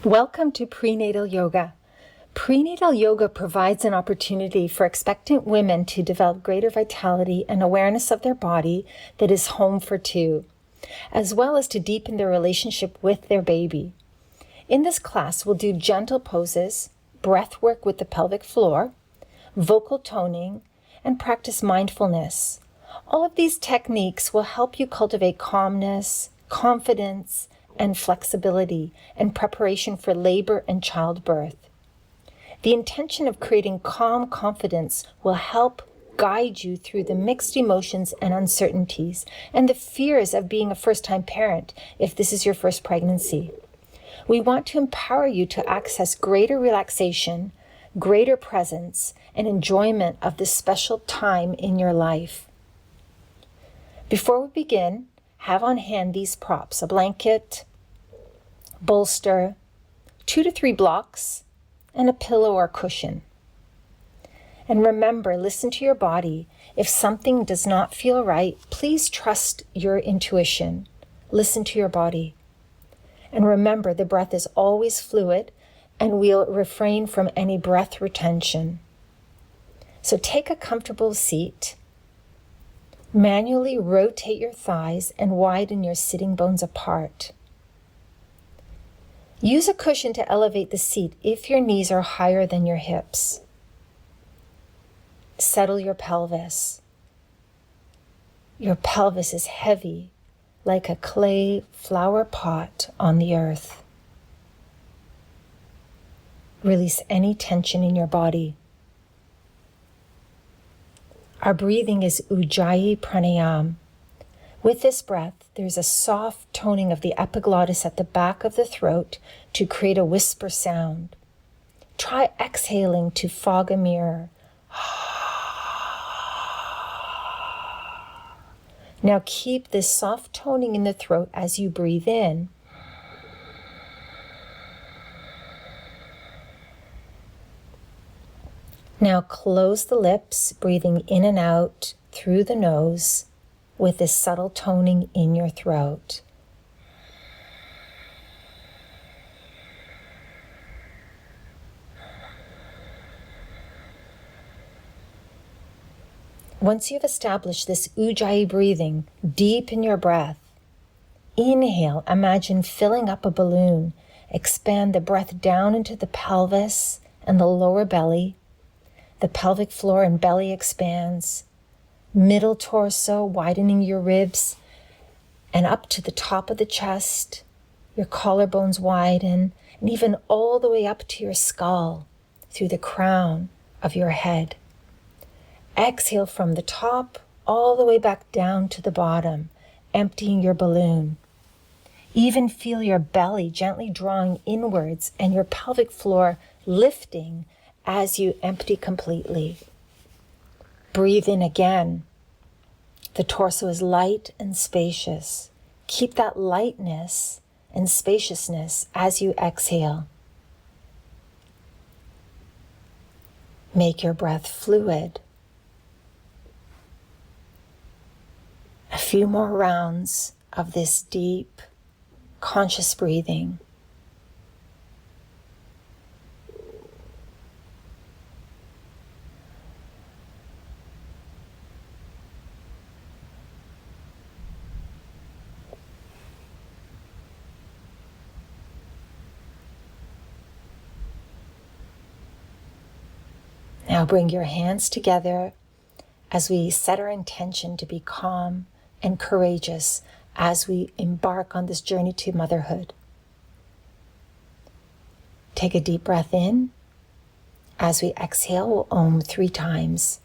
Welcome to Prenatal Yoga. Prenatal Yoga provides an opportunity for expectant women to develop greater vitality and awareness of their body that is home for two, as well as to deepen their relationship with their baby. In this class, we'll do gentle poses, breath work with the pelvic floor, vocal toning, and practice mindfulness. All of these techniques will help you cultivate calmness, confidence, and flexibility in preparation for labor and childbirth. The intention of creating calm confidence will help guide you through the mixed emotions and uncertainties and the fears of being a first-time parent if this is your first pregnancy. We want to empower you to access greater relaxation, greater presence, and enjoyment of this special time in your life. Before we begin, have on hand these props: a blanket, bolster, 2 to 3 blocks, and a pillow or cushion. And remember, listen to your body. If something does not feel right, please trust your intuition. Listen to your body. And remember, the breath is always fluid, and we'll refrain from any breath retention. So take a comfortable seat. Manually rotate your thighs and widen your sitting bones apart. Use a cushion to elevate the seat if your knees are higher than your hips. Settle your pelvis. Your pelvis is heavy, like a clay flower pot on the earth. Release any tension in your body. Our breathing is Ujjayi Pranayama. With this breath, there's a soft toning of the epiglottis at the back of the throat to create a whisper sound. Try exhaling to fog a mirror. Now keep this soft toning in the throat as you breathe in. Now close the lips, breathing in and out through the nose with this subtle toning in your throat. Once you've established this Ujjayi breathing, deepen your breath. Inhale, imagine filling up a balloon. Expand the breath down into the pelvis and the lower belly. The pelvic floor and belly expands. Middle torso, widening your ribs, and up to the top of the chest. Your collarbones widen, and even all the way up to your skull, through the crown of your head. Exhale from the top all the way back down to the bottom, emptying your balloon. Even feel your belly gently drawing inwards and your pelvic floor lifting as you empty completely. Breathe in again. The torso is light and spacious. Keep that lightness and spaciousness as you exhale. Make your breath fluid. A few more rounds of this deep, conscious breathing. Now bring your hands together as we set our intention to be calm and courageous as we embark on this journey to motherhood. Take a deep breath in. As we exhale, we'll Om 3 times.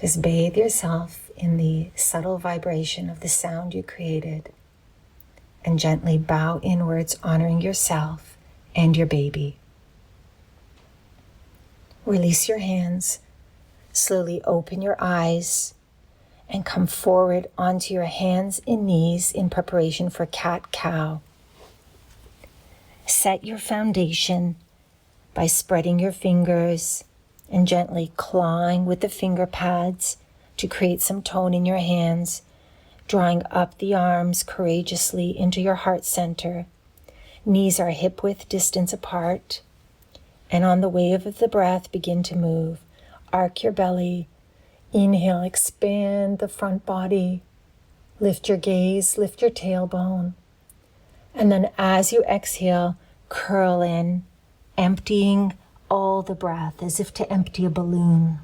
Just bathe yourself in the subtle vibration of the sound you created and gently bow inwards, honoring yourself and your baby. Release your hands. Slowly open your eyes and come forward onto your hands and knees in preparation for cat-cow. Set your foundation by spreading your fingers and gently clawing with the finger pads to create some tone in your hands, drawing up the arms courageously into your heart center. Knees are hip-width distance apart. And on the wave of the breath, begin to move. Arc your belly. Inhale, expand the front body. Lift your gaze, lift your tailbone. And then as you exhale, curl in, emptying all the breath as if to empty a balloon.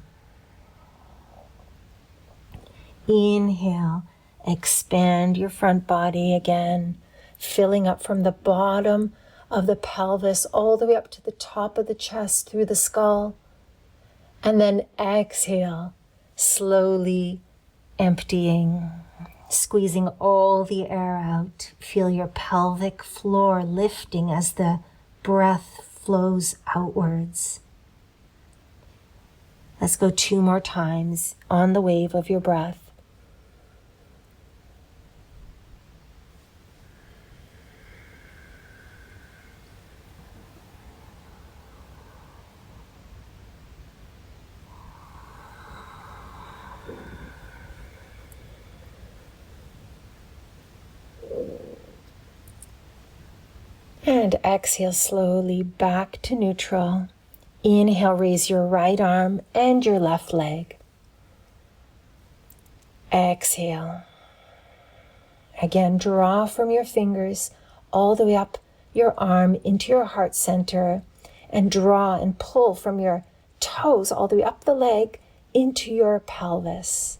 Inhale, expand your front body again, filling up from the bottom of the pelvis all the way up to the top of the chest through the skull. And then exhale, slowly emptying, squeezing all the air out. Feel your pelvic floor lifting as the breath flows outwards. Let's go 2 more times on the wave of your breath. And exhale slowly back to neutral. Inhale, raise your right arm and your left leg. Exhale. Again, draw from your fingers all the way up your arm into your heart center and draw and pull from your toes all the way up the leg into your pelvis.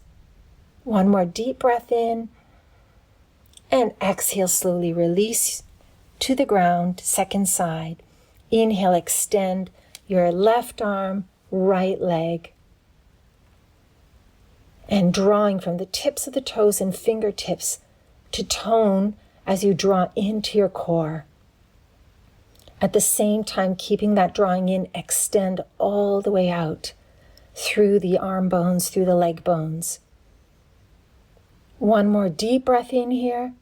One more deep breath in and exhale, slowly release to the ground, second side. Inhale, extend your left arm, right leg. And drawing from the tips of the toes and fingertips to tone as you draw into your core. At the same time, keeping that drawing in, extend all the way out through the arm bones, through the leg bones. One more deep breath in here.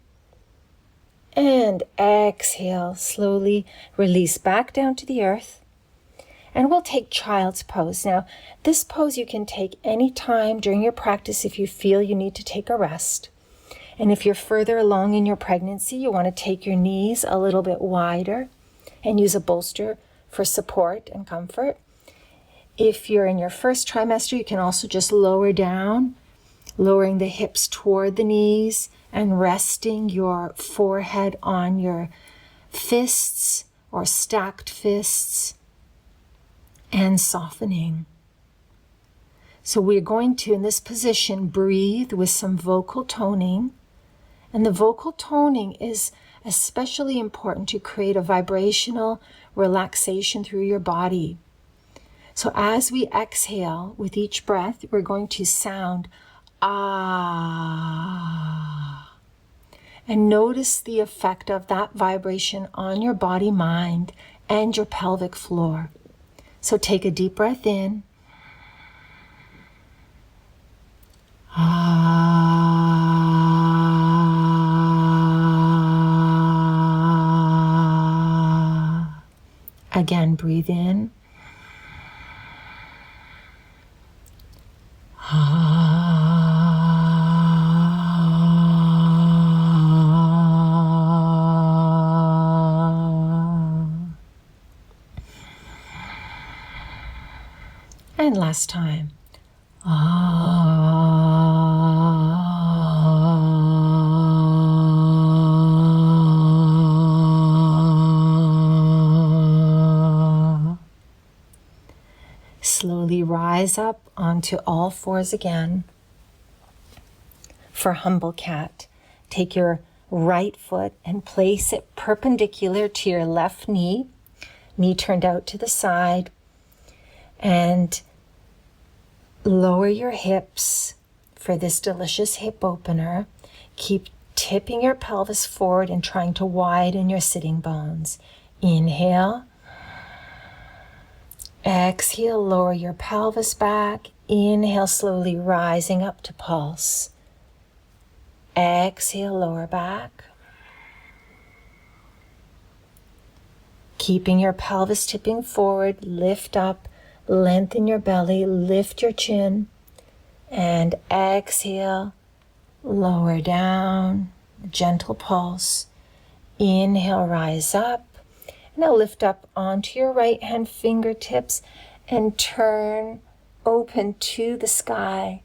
And exhale, slowly release back down to the earth. And we'll take child's pose. Now, this pose you can take any time during your practice if you feel you need to take a rest. And if you're further along in your pregnancy, you want to take your knees a little bit wider and use a bolster for support and comfort. If you're in your first trimester, you can also just lower down, lowering the hips toward the knees and resting your forehead on your fists or stacked fists and softening. So we're going to, in this position, breathe with some vocal toning. And the vocal toning is especially important to create a vibrational relaxation through your body. So as we exhale with each breath, we're going to sound ah. And notice the effect of that vibration on your body, mind, and your pelvic floor. So take a deep breath in. Ah. Again, breathe in. And last time. Slowly rise up onto all fours again. For humble cat, take your right foot and place it perpendicular to your left knee, knee turned out to the side, and Lower your hips for this delicious hip opener. Keep tipping your pelvis forward and trying to widen your sitting bones. Inhale. Exhale, lower your pelvis back. Inhale, slowly rising up to pulse. Exhale, lower back. Keeping your pelvis tipping forward, lift up, lengthen your belly, lift your chin, and exhale, lower down, gentle pulse. Inhale, rise up. Now lift up onto your right hand fingertips and turn open to the sky.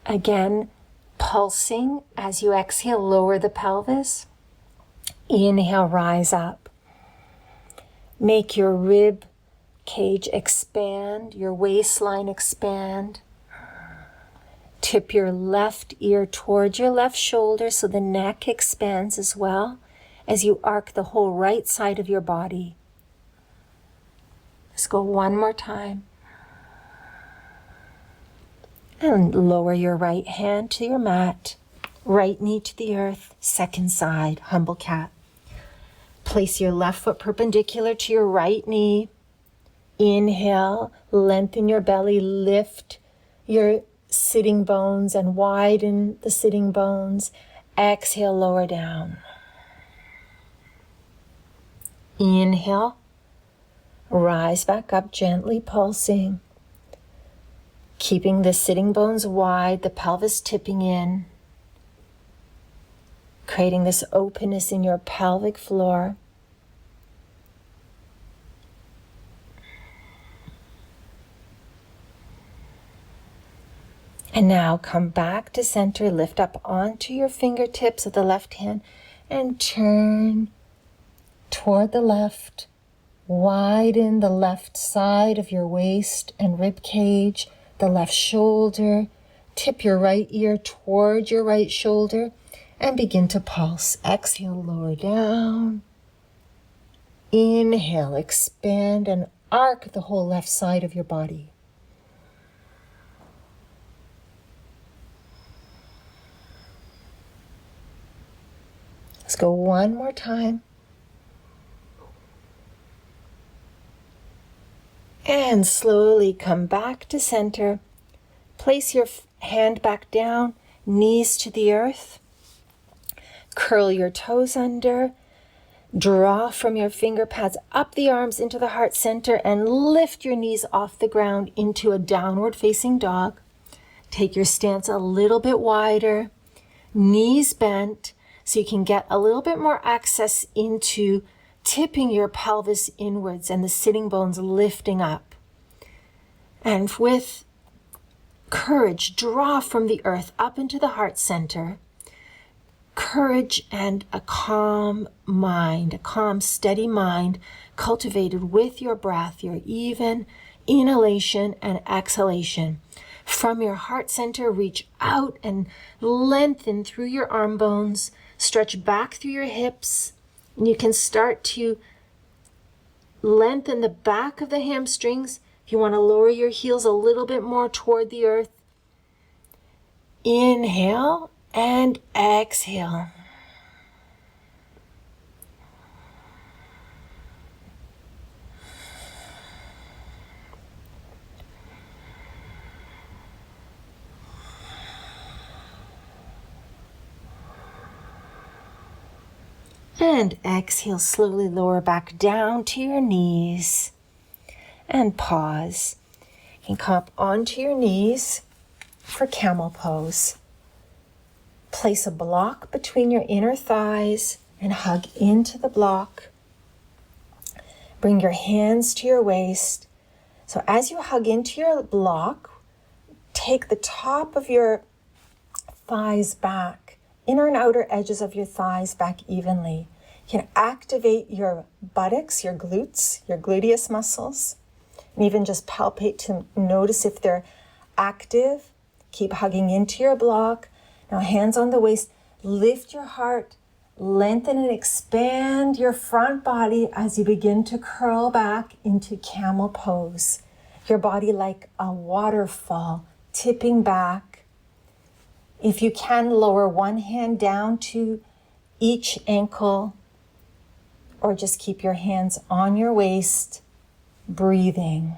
Again, pulsing as you exhale, lower the pelvis. Inhale, rise up. Make your rib cage expand, your waistline expand. Tip your left ear towards your left shoulder so the neck expands as well as you arc the whole right side of your body. Let's go one more time. And lower your right hand to your mat, right knee to the earth, second side, humble cat. Place your left foot perpendicular to your right knee. Inhale, lengthen your belly, lift your sitting bones and widen the sitting bones. Exhale, lower down. Inhale, rise back up, gently pulsing. Keeping the sitting bones wide, the pelvis tipping in. Creating this openness in your pelvic floor. And now come back to center, lift up onto your fingertips of the left hand and turn toward the left. Widen the left side of your waist and rib cage, the left shoulder. Tip your right ear toward your right shoulder and begin to pulse. Exhale, lower down. Inhale, expand and arc the whole left side of your body. Let's go one more time. And slowly come back to center. Place your hand back down, knees to the earth. Curl your toes under. Draw from your finger pads up the arms into the heart center and lift your knees off the ground into a downward facing dog. Take your stance a little bit wider, knees bent, so you can get a little bit more access into tipping your pelvis inwards and the sitting bones lifting up. And with courage, draw from the earth up into the heart center. Courage and a calm mind, a calm, steady mind cultivated with your breath, your even inhalation and exhalation. From your heart center, reach out and lengthen through your arm bones. Stretch back through your hips, and you can start to lengthen the back of the hamstrings. If you want to lower your heels a little bit more toward the earth, inhale and exhale. And exhale, slowly lower back down to your knees and pause. You can come up onto your knees for Camel Pose. Place a block between your inner thighs and hug into the block. Bring your hands to your waist. So as you hug into your block, take the top of your thighs back, inner and outer edges of your thighs back evenly. You can activate your buttocks, your glutes, your gluteus muscles, and even just palpate to notice if they're active. Keep hugging into your block. Now hands on the waist, lift your heart, lengthen and expand your front body as you begin to curl back into Camel Pose. your body like a waterfall, tipping back. If you can, lower one hand down to each ankle, or just keep your hands on your waist, breathing.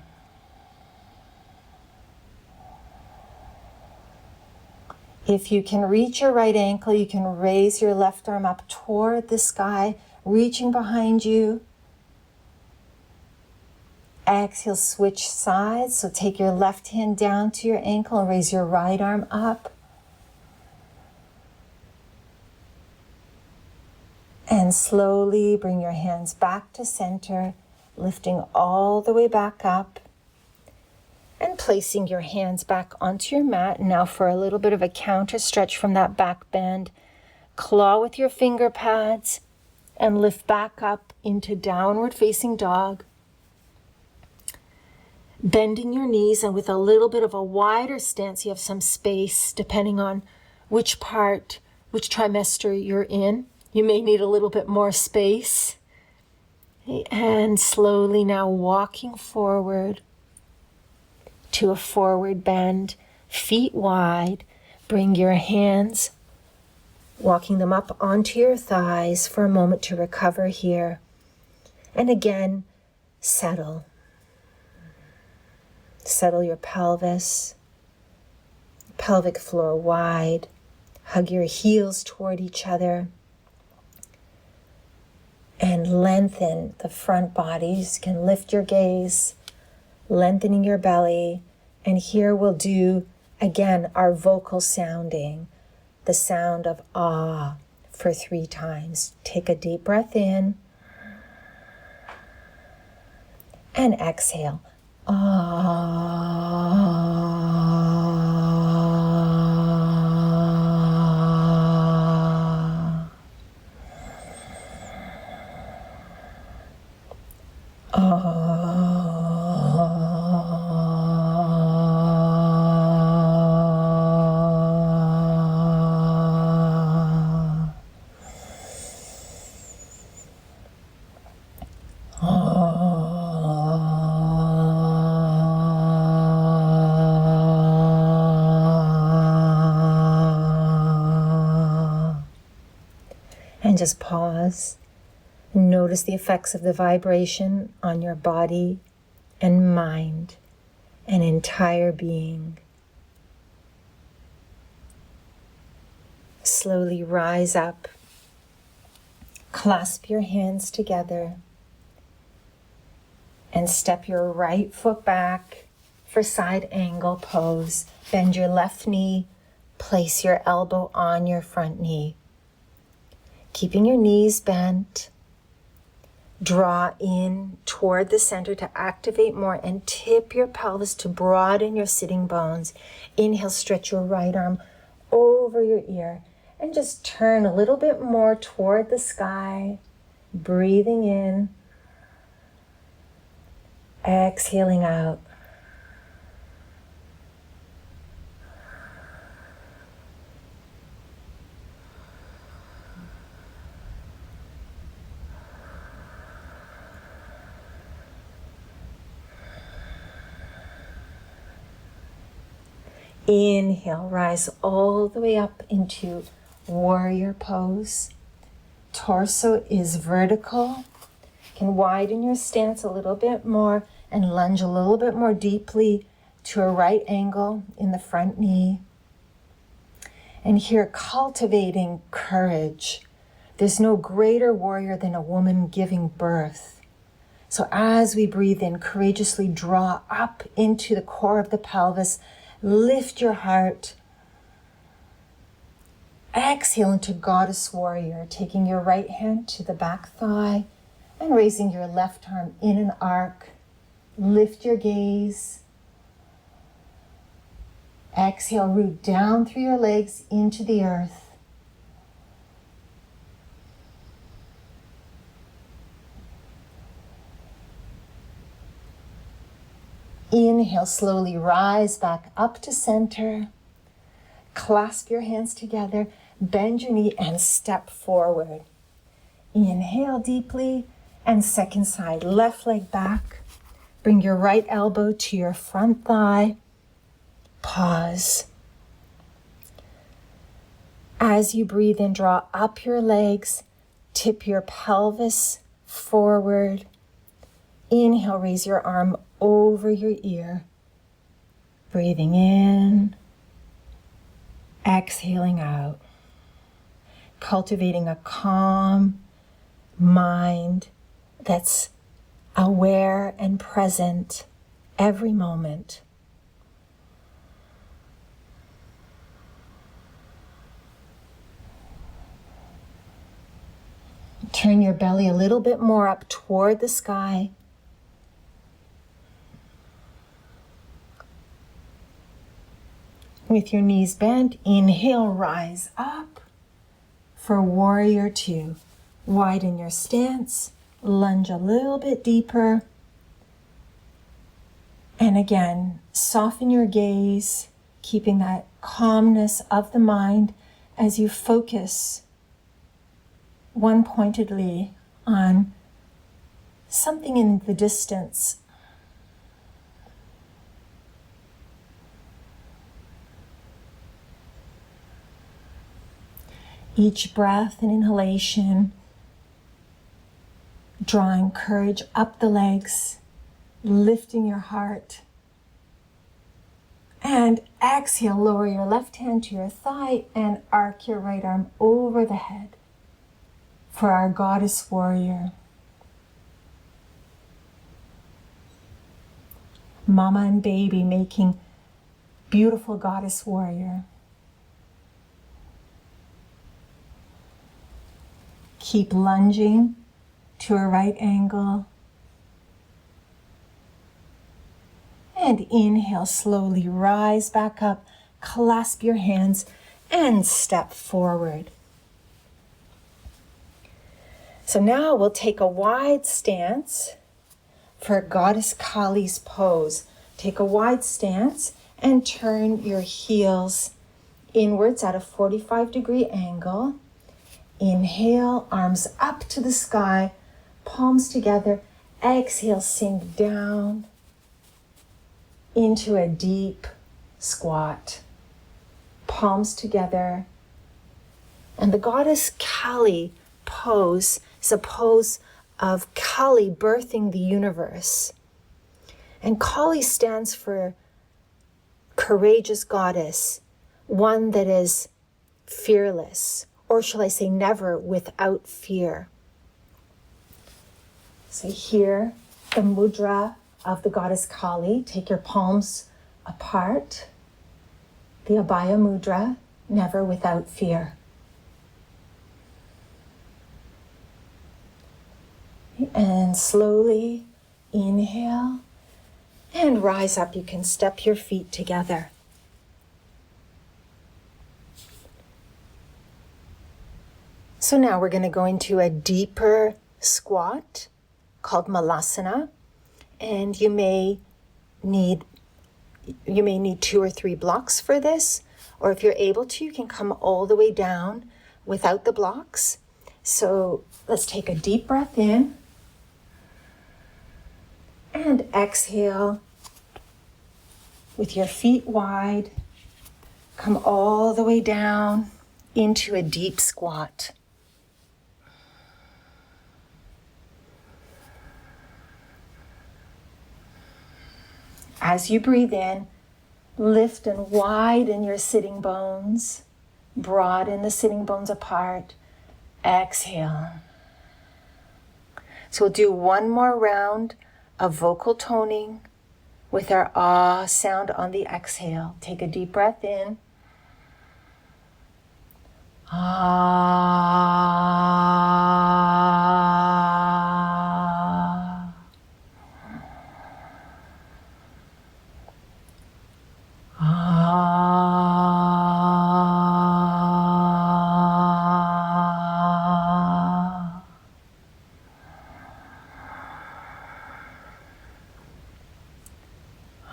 If you can reach your right ankle, you can raise your left arm up toward the sky, reaching behind you. Exhale, switch sides. So take your left hand down to your ankle and raise your right arm up. And slowly bring your hands back to center, lifting all the way back up. And placing your hands back onto your mat. Now for a little bit of a counter stretch from that back bend. Claw with your finger pads and lift back up into downward facing dog. Bending your knees, and with a little bit of a wider stance, you have some space depending on which trimester you're in. You may need a little bit more space. And slowly now walking forward to a forward bend, feet wide. Bring your hands, walking them up onto your thighs for a moment to recover here. And again, settle. Settle your pelvis, pelvic floor wide. Hug your heels toward each other. And lengthen the front body. You can lift your gaze, lengthening your belly. And here we'll do, again, our vocal sounding, the sound of ah for 3 times. Take a deep breath in and exhale. And just pause. Notice the effects of the vibration on your body and mind and entire being. Slowly rise up. Clasp your hands together. And step your right foot back for side angle pose. Bend your left knee. Place your elbow on your front knee. Keeping your knees bent. Draw in toward the center to activate more and tip your pelvis to broaden your sitting bones. Inhale, stretch your right arm over your ear and just turn a little bit more toward the sky. Breathing in. Exhaling out. Inhale, rise all the way up into warrior pose. Torso is vertical. You can widen your stance a little bit more and lunge a little bit more deeply to a right angle in the front knee. And here, cultivating courage. There's no greater warrior than a woman giving birth. So as we breathe in, courageously draw up into the core of the pelvis. Lift your heart. Exhale into goddess warrior, taking your right hand to the back thigh and raising your left arm in an arc. Lift your gaze. Exhale, root down through your legs into the earth. Inhale, slowly rise back up to center. Clasp your hands together, bend your knee and step forward. Inhale deeply and second side, left leg back. Bring your right elbow to your front thigh. Pause. As you breathe in, draw up your legs, tip your pelvis forward. Inhale, raise your arm over your ear. Breathing in, exhaling out. Cultivating a calm mind that's aware and present every moment. Turn your belly a little bit more up toward the sky. With your knees bent, inhale, rise up for warrior two. Widen your stance, lunge a little bit deeper. And again, soften your gaze, keeping that calmness of the mind as you focus one-pointedly on something in the distance. Each breath and inhalation, drawing courage up the legs, lifting your heart. And exhale, lower your left hand to your thigh and arc your right arm over the head for our goddess warrior. Mama and baby making beautiful goddess warrior. Keep lunging to a right angle. And inhale, slowly rise back up, clasp your hands, and step forward. So now we'll take a wide stance for Goddess Kali's pose. Take a wide stance and turn your heels inwards at a 45-degree angle. Inhale, arms up to the sky, palms together. Exhale, sink down into a deep squat. Palms together. And the Goddess Kali pose is a pose of Kali birthing the universe. And Kali stands for courageous goddess, one that is fearless, or shall I say never without fear. So here, the mudra of the Goddess Kali. Take your palms apart. The Abhaya mudra, never without fear. And slowly inhale and rise up. You can step your feet together. So now we're going to go into a deeper squat called Malasana, and you may need 2 or 3 blocks for this, or if you're able to, you can come all the way down without the blocks. So let's take a deep breath in and exhale with your feet wide. Come all the way down into a deep squat. As you breathe in, lift and widen your sitting bones, broaden the sitting bones apart. Exhale. So we'll do one more round of vocal toning with our ah sound on the exhale. Take a deep breath in. Ah. Ah.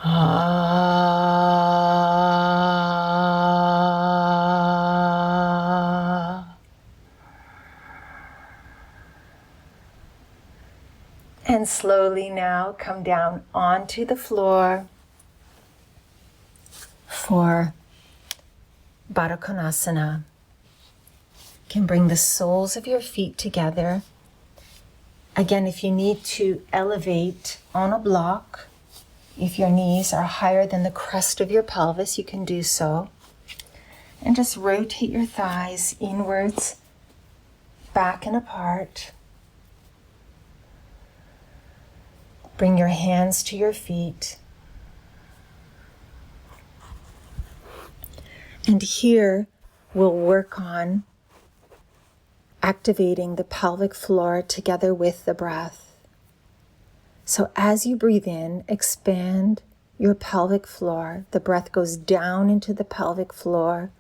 Ah. And slowly now come down onto the floor for Baddha Konasana. You can bring the soles of your feet together. Again, if you need to elevate on a block, if your knees are higher than the crest of your pelvis, you can do so. And just rotate your thighs inwards, back and apart. Bring your hands to your feet. And here we'll work on activating the pelvic floor together with the breath. So as you breathe in, expand your pelvic floor. The breath goes down into the pelvic floor.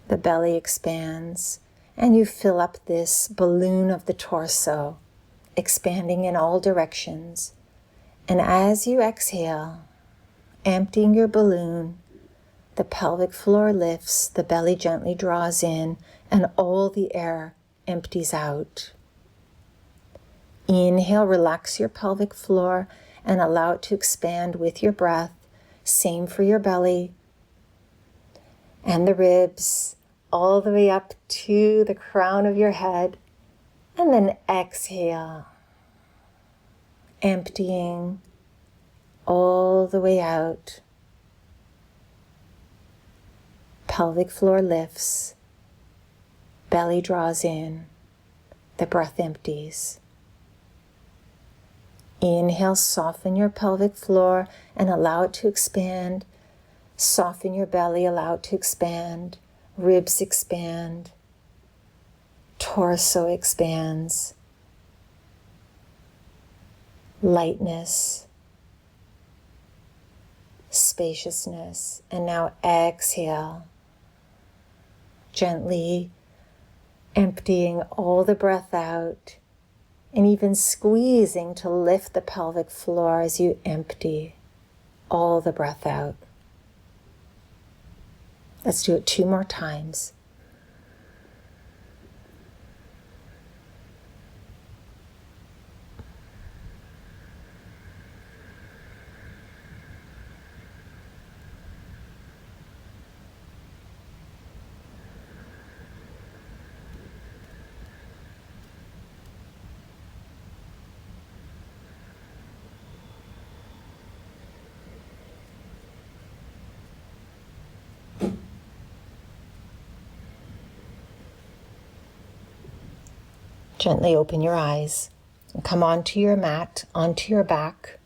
The belly expands, and you fill up this balloon of the torso, expanding in all directions. And as you exhale, emptying your balloon, the pelvic floor lifts, the belly gently draws in, and all the air empties out. Inhale, relax your pelvic floor and allow it to expand with your breath. Same for your belly and the ribs, all the way up to the crown of your head. And then exhale, emptying all the way out. Pelvic floor lifts, belly draws in, the breath empties. Inhale, soften your pelvic floor and allow it to expand. Soften your belly, allow it to expand. Ribs expand. Torso expands. Lightness. Spaciousness. And now exhale. Gently emptying all the breath out. And even squeezing to lift the pelvic floor as you empty all the breath out. Let's do it 2 more times. Gently open your eyes and come onto your mat, onto your back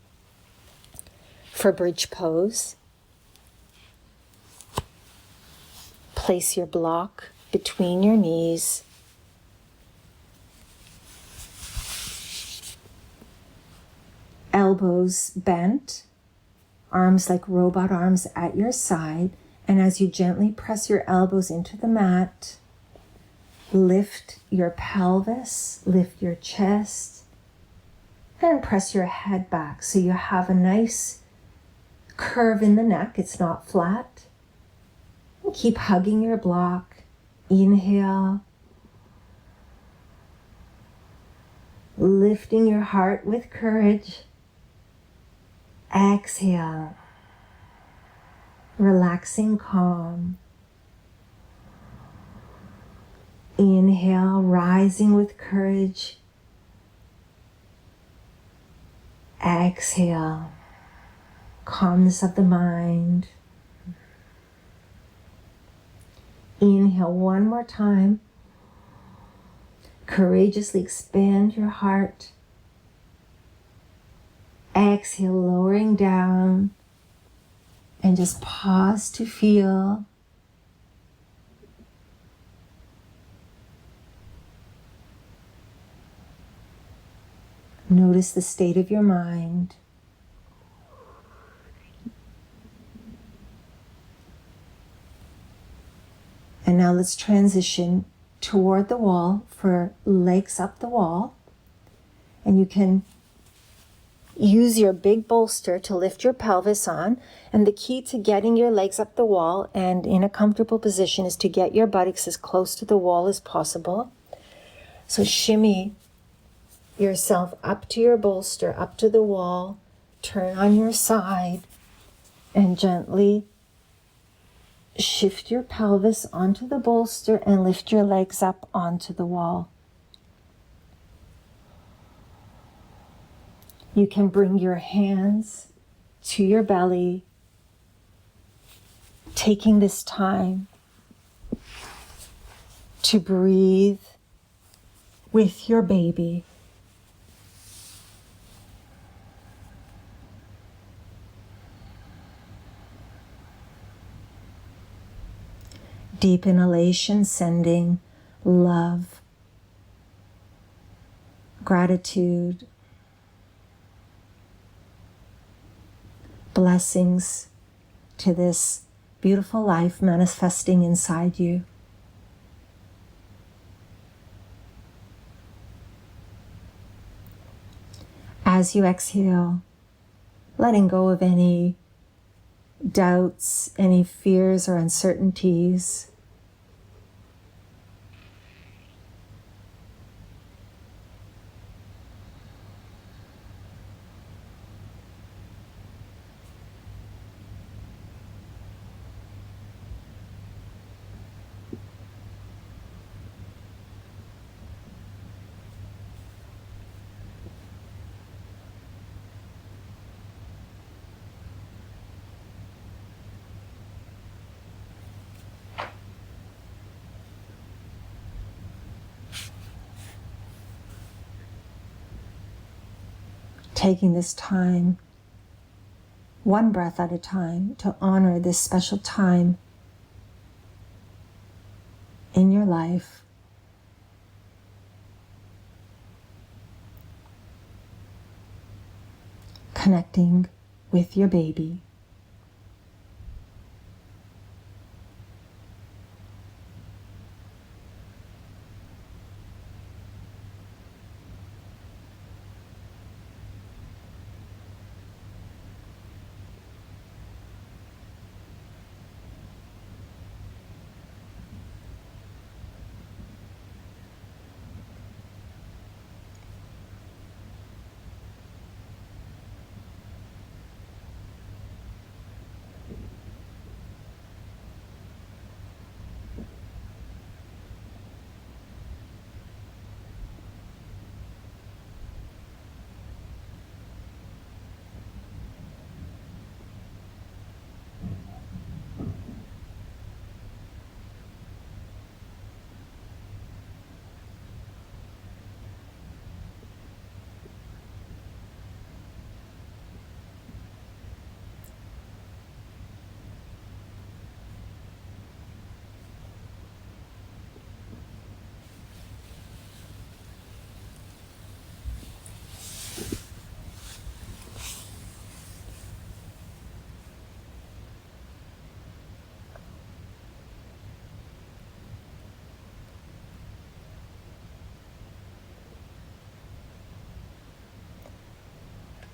for bridge pose. Place your block between your knees. Elbows bent, arms like robot arms at your side. And as you gently press your elbows into the mat, lift your pelvis, lift your chest, and press your head back so you have a nice curve in the neck. It's not flat. And keep hugging your block. Inhale. Lifting your heart with courage. Exhale. Relaxing calm. Inhale, rising with courage. Exhale, calmness of the mind. Inhale one more time. Courageously expand your heart. Exhale, lowering down. And just pause to feel. Notice the state of your mind. And now let's transition toward the wall for legs up the wall. And you can use your big bolster to lift your pelvis on. And the key to getting your legs up the wall and in a comfortable position is to get your buttocks as close to the wall as possible. So shimmy yourself up to your bolster, up to the wall, turn on your side, and gently shift your pelvis onto the bolster and lift your legs up onto the wall. You can bring your hands to your belly, taking this time to breathe with your baby. Deep inhalation, sending love, gratitude, blessings to this beautiful life manifesting inside you. As you exhale, letting go of any doubts, any fears or uncertainties. Taking this time, one breath at a time, to honor this special time in your life. Connecting with your baby.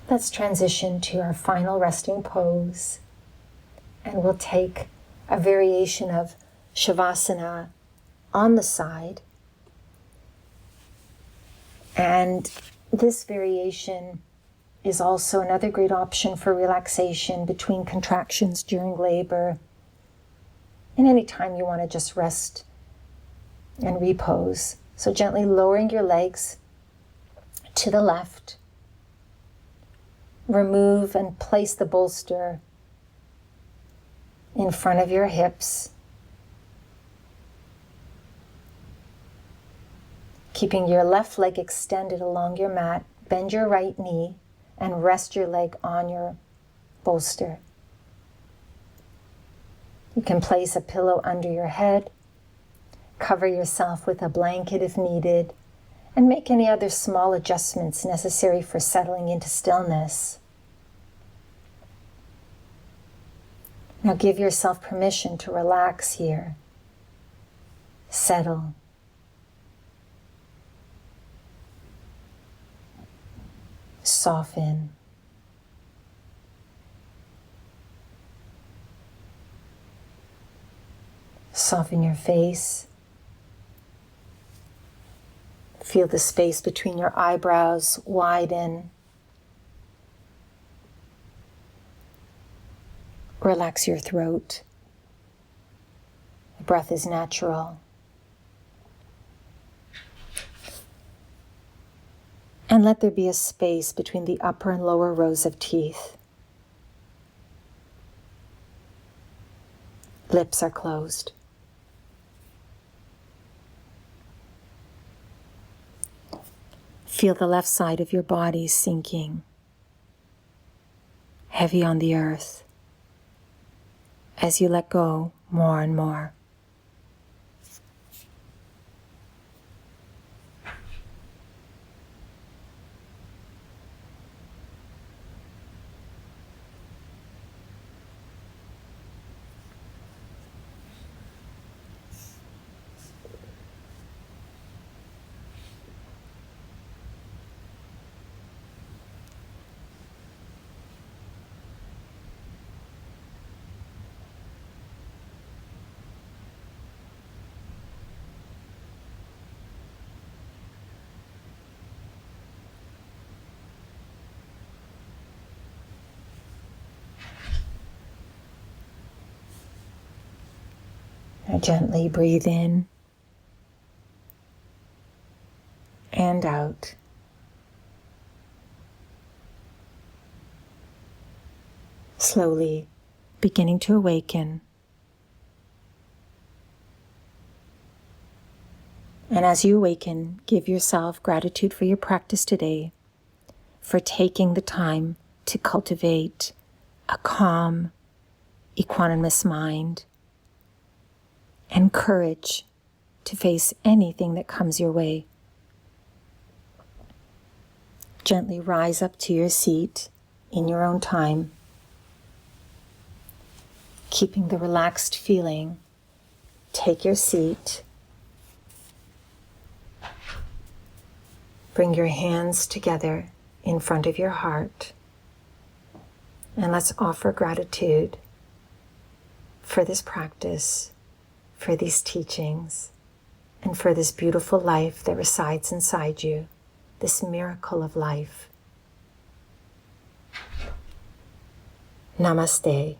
Let's transition to our final resting pose, and we'll take a variation of Shavasana on the side. And this variation is also another great option for relaxation between contractions during labor, and any time you want to just rest and repose. So gently lowering your legs to the left. Remove and place the bolster in front of your hips. Keeping your left leg extended along your mat, bend your right knee and rest your leg on your bolster. You can place a pillow under your head, cover yourself with a blanket if needed, and make any other small adjustments necessary for settling into stillness. Now give yourself permission to relax here. Settle. Soften. Soften your face. Feel the space between your eyebrows widen. Relax your throat. The breath is natural. And let there be a space between the upper and lower rows of teeth. Lips are closed. Feel the left side of your body sinking, heavy on the earth, as you let go more and more. Now gently breathe in and out. Slowly beginning to awaken. And as you awaken, give yourself gratitude for your practice today, for taking the time to cultivate a calm, equanimous mind, and courage to face anything that comes your way. Gently rise up to your seat in your own time, keeping the relaxed feeling. Take your seat. Bring your hands together in front of your heart, and let's offer gratitude for this practice, for these teachings, and for this beautiful life that resides inside you, this miracle of life. Namaste.